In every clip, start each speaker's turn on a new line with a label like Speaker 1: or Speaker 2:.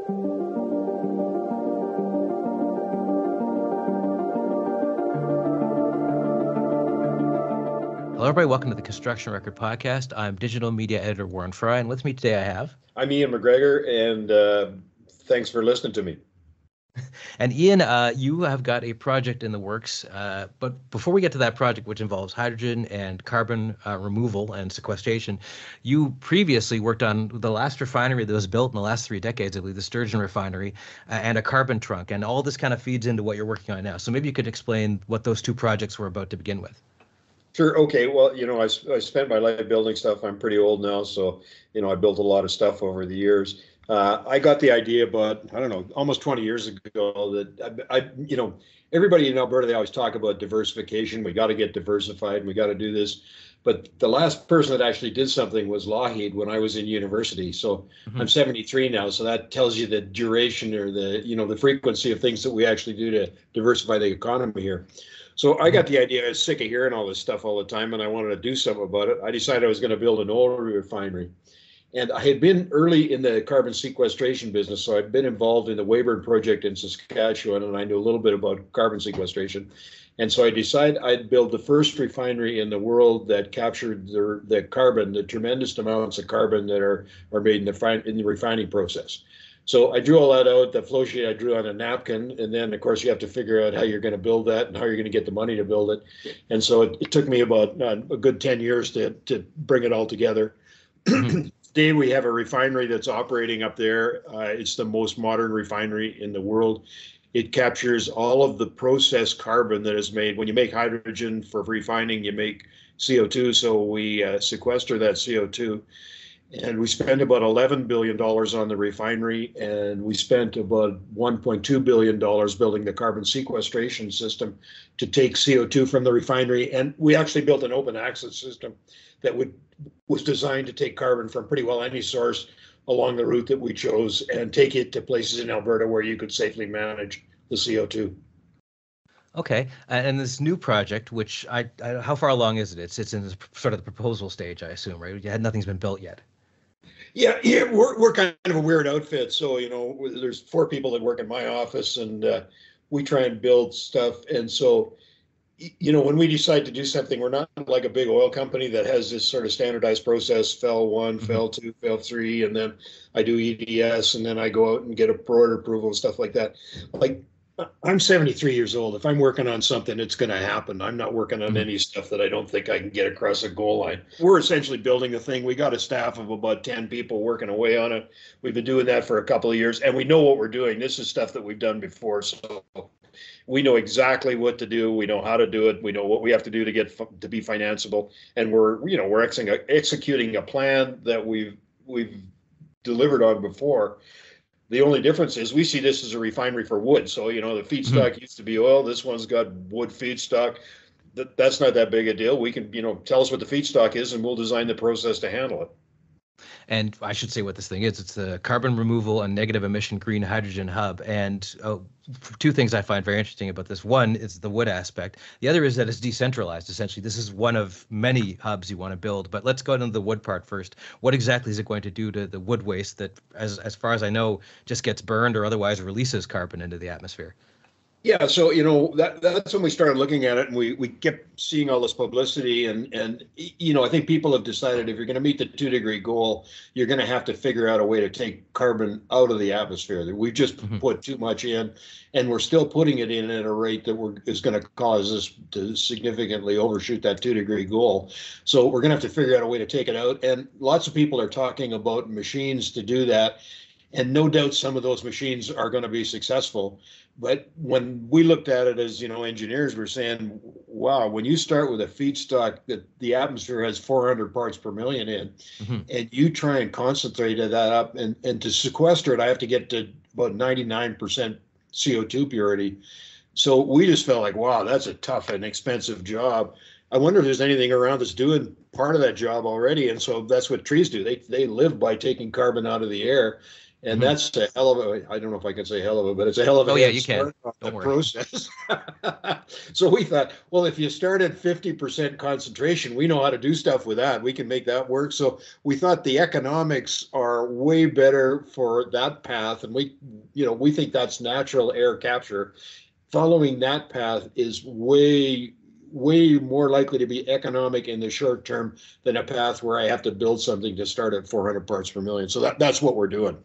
Speaker 1: Hello, everybody. Welcome to the Construction Record Podcast. I'm digital media editor Warren Frey, and with me today I have...
Speaker 2: I'm Ian MacGregor, and thanks for listening to me.
Speaker 1: And Ian, you have got a project in the works, but before we get to that project, which involves hydrogen and carbon removal and sequestration, you previously worked on the last refinery that was built in the last 3 decades, I believe, the Sturgeon refinery, and a carbon trunk, and all this kind of feeds into what you're working on now. So maybe you could explain what those two projects were about to begin with.
Speaker 2: Sure. Okay. Well, I spent my life building stuff. I'm pretty old now, so, I built a lot of stuff over the years. I got the idea about, I don't know, almost 20 years ago that everybody in Alberta, they always talk about diversification. We got to get diversified and we got to do this. But the last person that actually did something was Lougheed when I was in university. So I'm 73 now. So that tells you the duration or the frequency of things that we actually do to diversify the economy here. So I got the idea. I was sick of hearing all this stuff all the time, and I wanted to do something about it. I decided I was going to build an oil refinery. And I had been early in the carbon sequestration business, so I'd been involved in the Weyburn project in Saskatchewan, and I knew a little bit about carbon sequestration. And so I decided I'd build the first refinery in the world that captured the carbon, the tremendous amounts of carbon that are made in the refining process. So I drew all that out, the flow sheet I drew on a napkin, and then, of course, you have to figure out how you're going to build that and how you're going to get the money to build it. And so it took me about a good 10 years to bring it all together. Today, we have a refinery that's operating up there. It's the most modern refinery in the world. It captures all of the processed carbon that is made. When you make hydrogen for refining, you make CO2, so we sequester that CO2. And we spent about $11 billion on the refinery, and we spent about $1.2 billion building the carbon sequestration system to take CO2 from the refinery. And we actually built an open access system that was designed to take carbon from pretty well any source along the route that we chose and take it to places in Alberta where you could safely manage the CO2.
Speaker 1: Okay, and this new project, which how far along is it? It's in sort of the proposal stage, I assume, right? Nothing's been built yet.
Speaker 2: Yeah, we're kind of a weird outfit. So, there's 4 people that work in my office, and we try and build stuff. And so, when we decide to do something, we're not like a big oil company that has this sort of standardized process, FEL 1, FEL 2, FEL 3, and then I do EDS, and then I go out and get a board approval and stuff like that. Like, I'm 73 years old. If I'm working on something, it's going to happen. I'm not working on any stuff that I don't think I can get across a goal line. We're essentially building a thing. We got a staff of about 10 people working away on it. We've been doing that for a couple of years, and we know what we're doing. This is stuff that we've done before, so we know exactly what to do. We know how to do it. We know what we have to do to be financeable, and we're executing a plan that we've delivered on before. The only difference is we see this as a refinery for wood. So, the feedstock used to be oil. This one's got wood feedstock. That's not that big a deal. We can, tell us what the feedstock is, and we'll design the process to handle it.
Speaker 1: And I should say what this thing is. It's the carbon removal and negative emission green hydrogen hub. And 2 things I find very interesting about this. One is the wood aspect. The other is that it's decentralized. Essentially, this is one of many hubs you want to build. But let's go into the wood part first. What exactly is it going to do to the wood waste that, as far as I know, just gets burned or otherwise releases carbon into the atmosphere?
Speaker 2: Yeah, so that's when we started looking at it, and we kept seeing all this publicity, and I think people have decided if you're going to meet the 2-degree goal, you're going to have to figure out a way to take carbon out of the atmosphere. We've just put too much in, and we're still putting it in at a rate that is going to cause us to significantly overshoot that 2-degree goal. So we're going to have to figure out a way to take it out, and lots of people are talking about machines to do that. And no doubt some of those machines are going to be successful. But when we looked at it as, engineers, we're saying, wow, when you start with a feedstock that the atmosphere has 400 parts per million in, and you try and concentrate that up and to sequester it, I have to get to about 99% CO2 purity. So we just felt like, wow, that's a tough and expensive job. I wonder if there's anything around that's doing part of that job already. And so that's what trees do. They live by taking carbon out of the air. And that's a hell of a, I don't know if I can say hell of a, but it's a hell of a
Speaker 1: Oh yeah,
Speaker 2: head
Speaker 1: you can.
Speaker 2: start on the
Speaker 1: Don't worry.
Speaker 2: process. So we thought, well, if you start at 50% concentration, we know how to do stuff with that. We can make that work. So we thought the economics are way better for that path. And we think that's natural air capture. Following that path is way more likely to be economic in the short term than a path where I have to build something to start at 400 parts per million. So that's what we're doing.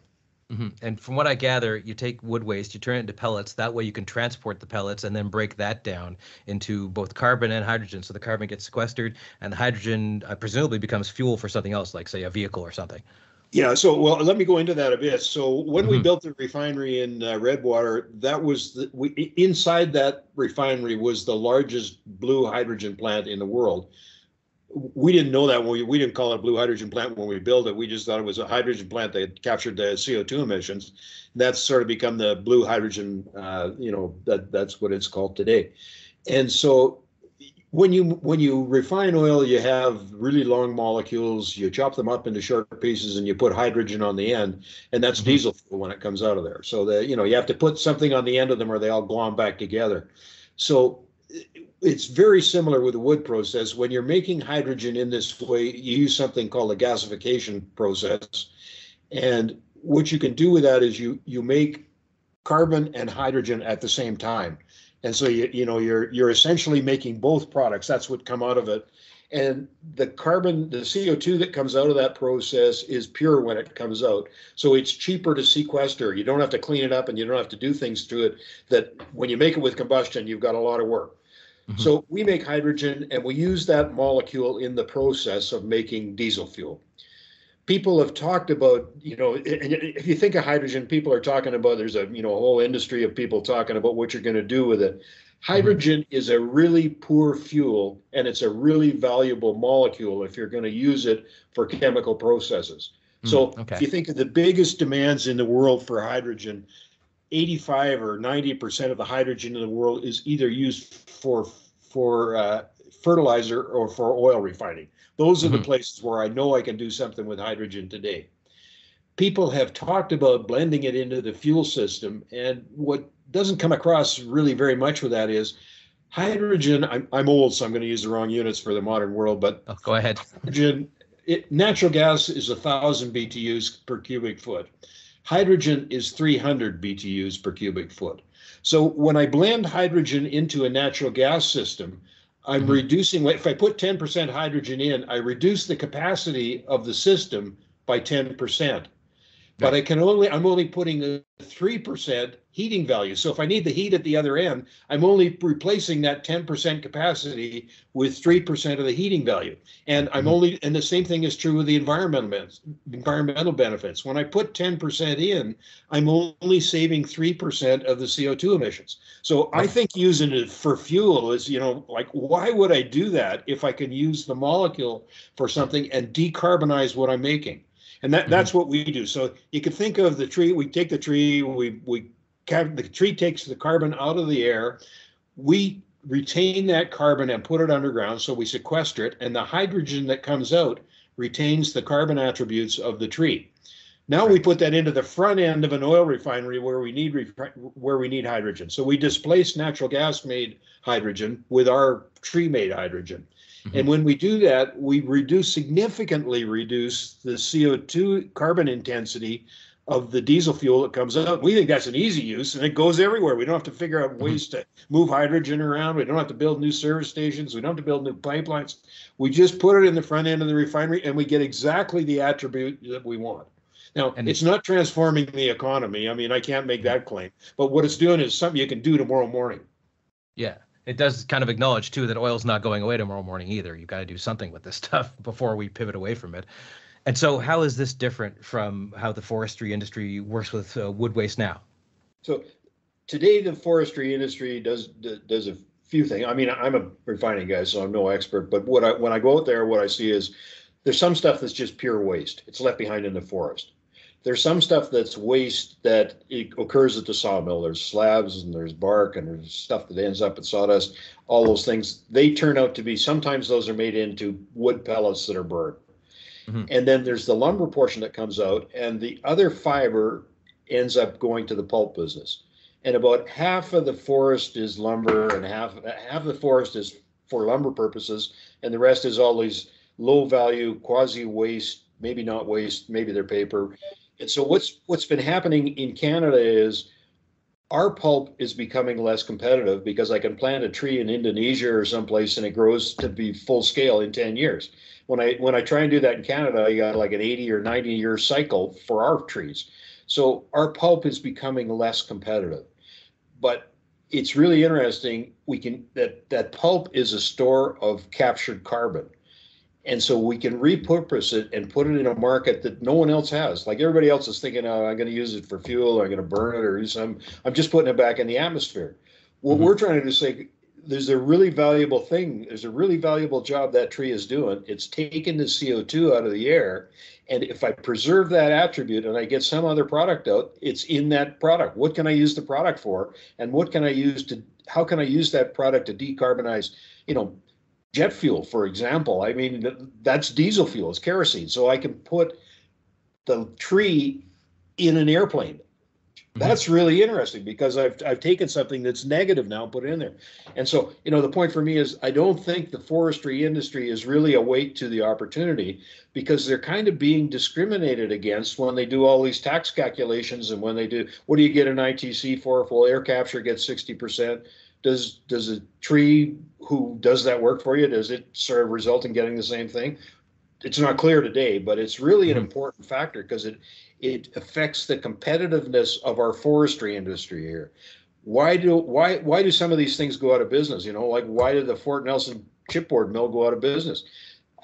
Speaker 1: And from what I gather, you take wood waste, you turn it into pellets. That way you can transport the pellets and then break that down into both carbon and hydrogen. So the carbon gets sequestered and the hydrogen presumably becomes fuel for something else, like say a vehicle or something.
Speaker 2: Yeah, so well, let me go into that a bit. So when we
Speaker 1: Hmm.
Speaker 2: built the refinery in Redwater, that was inside that refinery was the largest blue hydrogen plant in the world. We didn't know that when we didn't call it a blue hydrogen plant when we built it. We just thought it was a hydrogen plant that captured the CO2 emissions. That's sort of become the blue hydrogen. That's what it's called today. And so when you refine oil, you have really long molecules. You chop them up into short pieces, and you put hydrogen on the end, and that's diesel fuel when it comes out of there. So you have to put something on the end of them, or they all glom back together. So it's very similar with the wood process. When you're making hydrogen in this way, you use something called a gasification process, and what you can do with that is you make carbon and hydrogen at the same time. And so you're essentially making both products. That's what come out of it. And the CO2 that comes out of that process is pure when it comes out. So it's cheaper to sequester. You don't have to clean it up and you don't have to do things to it that when you make it with combustion, you've got a lot of work. So we make hydrogen and we use that molecule in the process of making diesel fuel. People have talked about, if you think of hydrogen, people are talking about, there's a whole industry of people talking about what you're going to do with it. Hydrogen is a really poor fuel, and it's a really valuable molecule if you're going to use it for chemical processes. So if you think of the biggest demands in the world for hydrogen, 85 or 90% of the hydrogen in the world is either used for fertilizer or for oil refining. Those are the places where I know I can do something with hydrogen today. People have talked about blending it into the fuel system, and what doesn't come across really very much with that is hydrogen. I'm old, so I'm going to use the wrong units for the modern world, but
Speaker 1: go ahead.
Speaker 2: Hydrogen, natural gas is 1,000 BTUs per cubic foot. Hydrogen is 300 BTUs per cubic foot. So when I blend hydrogen into a natural gas system, I'm reducing, if I put 10% hydrogen in, I reduce the capacity of the system by 10%. But I'm only putting a 3% heating value. So if I need the heat at the other end, I'm only replacing that 10% capacity with 3% of the heating value. And and the same thing is true with the environmental benefits. When I put 10% in, I'm only saving 3% of the CO2 emissions. So I think using it for fuel is, why would I do that if I can use the molecule for something and decarbonize what I'm making? And that's what we do. So you can think of the tree. We take the tree. The tree takes the carbon out of the air. We retain that carbon and put it underground. So we sequester it, and the hydrogen that comes out retains the carbon attributes of the tree. Now we put that into the front end of an oil refinery where we need hydrogen. So we displace natural gas-made hydrogen with our tree-made hydrogen. And when we do that, we significantly reduce the CO2 carbon intensity of the diesel fuel that comes out. We think that's an easy use, and it goes everywhere. We don't have to figure out ways to move hydrogen around. We don't have to build new service stations. We don't have to build new pipelines. We just put it in the front end of the refinery, and we get exactly the attribute that we want. Now, it's not transforming the economy. I mean, I can't make that claim. But what it's doing is something you can do tomorrow morning.
Speaker 1: Yeah. It does kind of acknowledge, too, that oil's not going away tomorrow morning either. You've got to do something with this stuff before we pivot away from it. And so how is this different from how the forestry industry works with wood waste now?
Speaker 2: So today, the forestry industry does a few things. I mean, I'm a refining guy, so I'm no expert. But when I go out there, what I see is there's some stuff that's just pure waste. It's left behind in the forest. There's some stuff that's waste that occurs at the sawmill. There's slabs and there's bark and there's stuff that ends up at sawdust. All those things, they turn out to be, sometimes those are made into wood pellets that are burned. And then there's the lumber portion that comes out, and the other fiber ends up going to the pulp business. And about half of the forest is lumber, and half of the forest is for lumber purposes, and the rest is all these low value quasi waste, maybe not waste, maybe they're paper. And so what's been happening in Canada is our pulp is becoming less competitive because I can plant a tree in Indonesia or someplace and it grows to be full scale in 10 years. When I try and do that in Canada, you got like an 80 or 90-year cycle for our trees. So our pulp is becoming less competitive. But it's really interesting. That pulp is a store of captured carbon. And so we can repurpose it and put it in a market that no one else has. Like everybody else is thinking, oh, I'm going to use it for fuel, or I'm going to burn it, or I'm just putting it back in the atmosphere. What we're trying to do is say, there's a really valuable thing. There's a really valuable job that tree is doing. It's taking the CO2 out of the air. And if I preserve that attribute and I get some other product out, it's in that product. What can I use the product for? And how can I use that product to decarbonize, jet fuel, for example? I mean, that's diesel fuel, it's kerosene. So I can put the tree in an airplane. That's really interesting because I've taken something that's negative now and put it in there. And so, the point for me is I don't think the forestry industry is really awake to the opportunity because they're kind of being discriminated against when they do all these tax calculations and when they do, what do you get an ITC for? Well, air capture gets 60%. Does a tree who does that work for you, does it sort of result in getting the same thing? It's not clear today, but it's really an important factor because it affects the competitiveness of our forestry industry here. Why do some of these things go out of business? Like why did the Fort Nelson chipboard mill go out of business?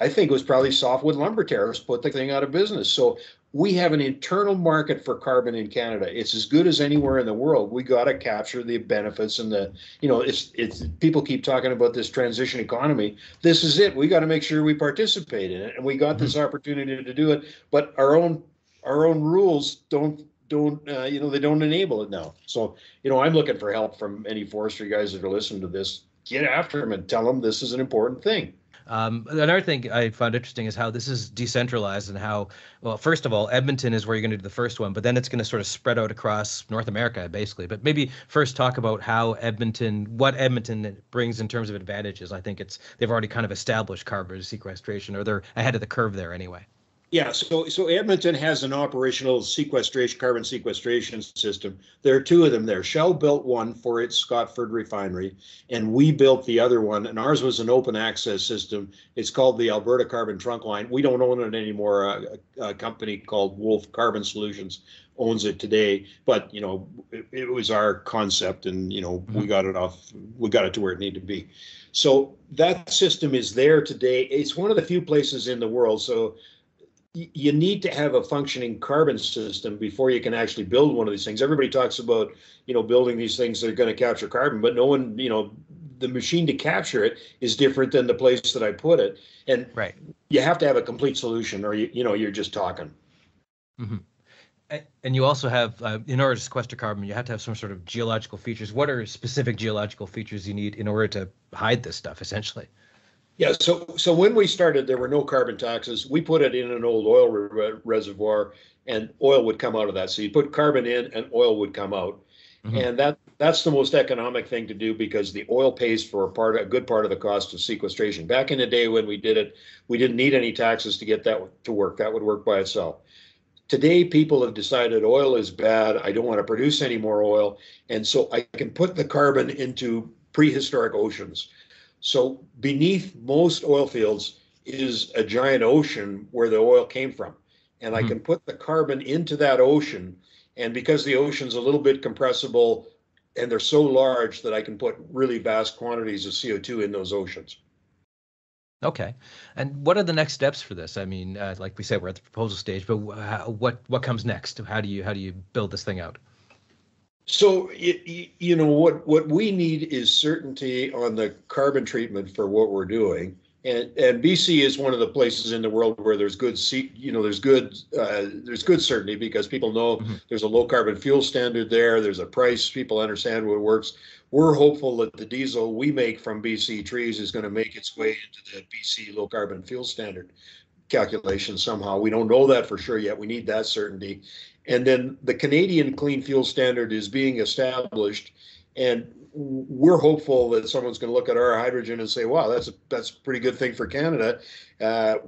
Speaker 2: I think it was probably softwood lumber tariffs put the thing out of business. So we have an internal market for carbon in Canada. It's as good as anywhere in the world. We got to capture the benefits and it's people keep talking about this transition economy. This is it. We got to make sure we participate in it, and we got this opportunity to do it. But our own rules don't they don't enable it now. So I'm looking for help from any forestry guys that are listening to this. Get after them and tell them this is an important thing.
Speaker 1: Another thing I found interesting is how this is decentralized and how, well, first of all, Edmonton is where you're going to do the first one, but then it's going to sort of spread out across North America, basically. But maybe first talk about what Edmonton brings in terms of advantages. I think they've already kind of established carbon sequestration, or they're ahead of the curve there anyway.
Speaker 2: Yeah, so Edmonton has an operational carbon sequestration system. There are two of them there. Shell built one for its Scotford refinery, and we built the other one, and ours was an open access system. It's called the Alberta Carbon Trunk Line. We don't own it anymore. A company called Wolf Carbon Solutions owns it today, but it was our concept, and we got it to where it needed to be. So that system is there today. It's one of the few places in the world. So you need to have a functioning carbon system before you can actually build one of these things. Everybody talks about, building these things that are going to capture carbon, but no one, the machine to capture it is different than the place that I put it. And
Speaker 1: right.
Speaker 2: You have to have a complete solution, or you're just talking.
Speaker 1: Mm-hmm. And you also have, in order to sequester carbon, you have to have some sort of geological features. What are specific geological features you need in order to hide this stuff, essentially?
Speaker 2: Yeah, so when we started, there were no carbon taxes. We put it in an old oil reservoir, and oil would come out of that. So you put carbon in, and oil would come out, and that's the most economic thing to do because the oil pays for a good part of the cost of sequestration. Back in the day when we did it, we didn't need any taxes to get that to work. That would work by itself. Today, people have decided oil is bad. I don't want to produce any more oil, and so I can put the carbon into prehistoric oceans. So beneath most oil fields is a giant ocean where the oil came from. And I can put the carbon into that ocean. And because the ocean's a little bit compressible and they're so large that I can put really vast quantities of CO2 in those oceans.
Speaker 1: Okay. And what are the next steps for this? I mean, like we said, we're at the proposal stage, but what comes next? How do you build this thing out?
Speaker 2: So, what we need is certainty on the carbon treatment for what we're doing. And BC is one of the places in the world where there's good certainty because people know there's a low carbon fuel standard there. There's a price. People understand what works. We're hopeful that the diesel we make from BC trees is going to make its way into the BC low carbon fuel standard. calculation somehow. We don't know that for sure yet. We need that certainty. And then the Canadian Clean Fuel Standard is being established, and we're hopeful that someone's going to look at our hydrogen and say, wow, that's a pretty good thing for Canada.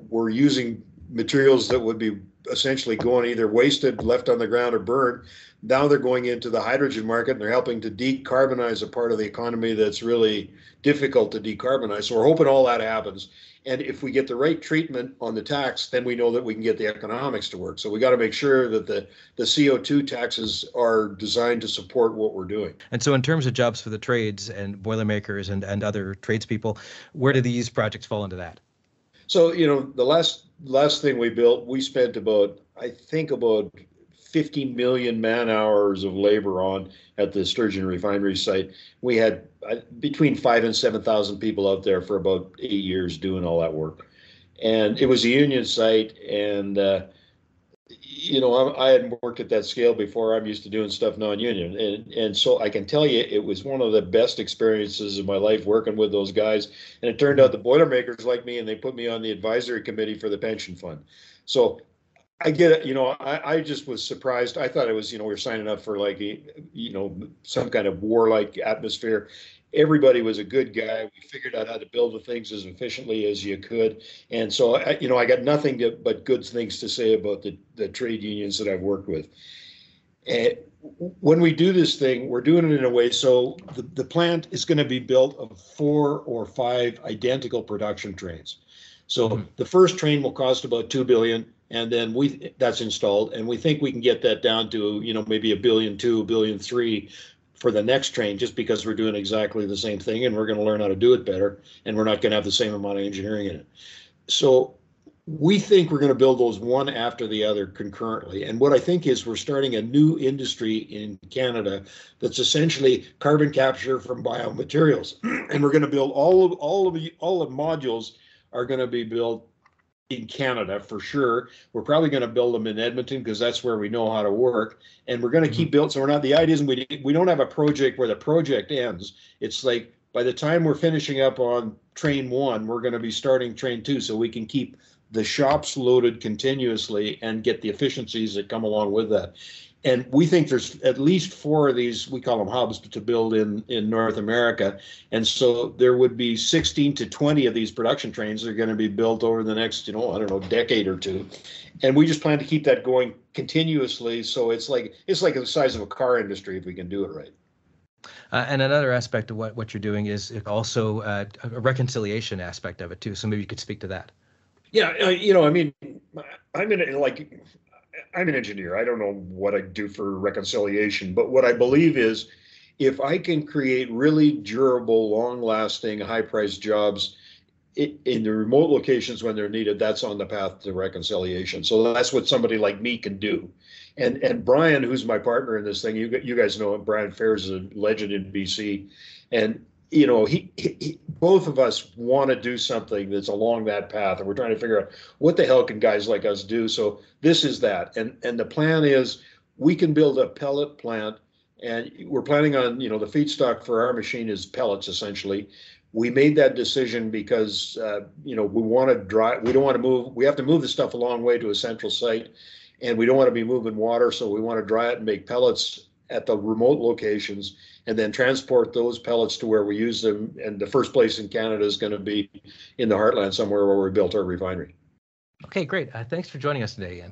Speaker 2: We're using materials that would be essentially going either wasted, left on the ground, or burned. Now they're going into the hydrogen market, and they're helping to decarbonize a part of the economy that's really difficult to decarbonize. So we're hoping all that happens. And if we get the right treatment on the tax, then we know that we can get the economics to work. So we got to make sure that the CO2 taxes are designed to support what we're doing.
Speaker 1: And so in terms of jobs for the trades and Boilermakers and other tradespeople, where do these projects fall into that?
Speaker 2: So, the last thing we built, we spent about 50 million man hours of labor on at the Sturgeon refinery site. We had between 5,000 and 7,000 people out there for about 8 years doing all that work. And it was a union site, and I hadn't worked at that scale before. I'm used to doing stuff non-union, and so I can tell you it was one of the best experiences of my life working with those guys. And it turned out the Boilermakers liked me, and they put me on the advisory committee for the pension fund. So I get it. I just was surprised. I thought it was, we're signing up for some kind of warlike atmosphere. Everybody was a good guy. We figured out how to build the things as efficiently as you could. And so, I got nothing but good things to say about the trade unions that I've worked with. And when we do this thing, we're doing it in a way so the plant is going to be built of 4 or 5 identical production trains. So the first train will cost about $2 billion. And then that's installed, and we think we can get that down to, maybe $1.2 billion, $1.3 billion for the next train, just because we're doing exactly the same thing, and we're going to learn how to do it better, and we're not going to have the same amount of engineering in it. So we think we're going to build those one after the other concurrently. And what I think is we're starting a new industry in Canada that's essentially carbon capture from biomaterials, and we're going to build all the modules are going to be built in Canada for sure. We're probably going to build them in Edmonton because that's where we know how to work, and we're going to keep building. So we're not, the idea is we don't have a project where the project ends. It's like by the time we're finishing up on train 1, we're going to be starting train 2, so we can keep the shops loaded continuously and get the efficiencies that come along with that. And we think there's at least 4 of these, we call them hubs, to build in North America. And so there would be 16 to 20 of these production trains that are going to be built over the next, decade or 2. And we just plan to keep that going continuously. So it's like the size of a car industry if we can do it right.
Speaker 1: And another aspect of what you're doing is also a reconciliation aspect of it too. So maybe you could speak to that.
Speaker 2: Yeah, I'm an engineer. I don't know what I do for reconciliation, but what I believe is if I can create really durable, long-lasting, high-priced jobs in the remote locations when they're needed, that's on the path to reconciliation. So that's what somebody like me can do. And Brian, who's my partner in this thing, you guys know him. Brian Fehr is a legend in BC, and he both of us want to do something that's along that path, and we're trying to figure out what the hell can guys like us do. So this is that, and the plan is we can build a pellet plant, and we're planning on, the feedstock for our machine is pellets essentially. We made that decision because we want to dry. We don't want to move. We have to move the stuff a long way to a central site, and we don't want to be moving water, so we want to dry it and make pellets at the remote locations, and then transport those pellets to where we use them. And the first place in Canada is going to be in the heartland somewhere where we built our refinery.
Speaker 1: Okay, great. Thanks for joining us today, Ian.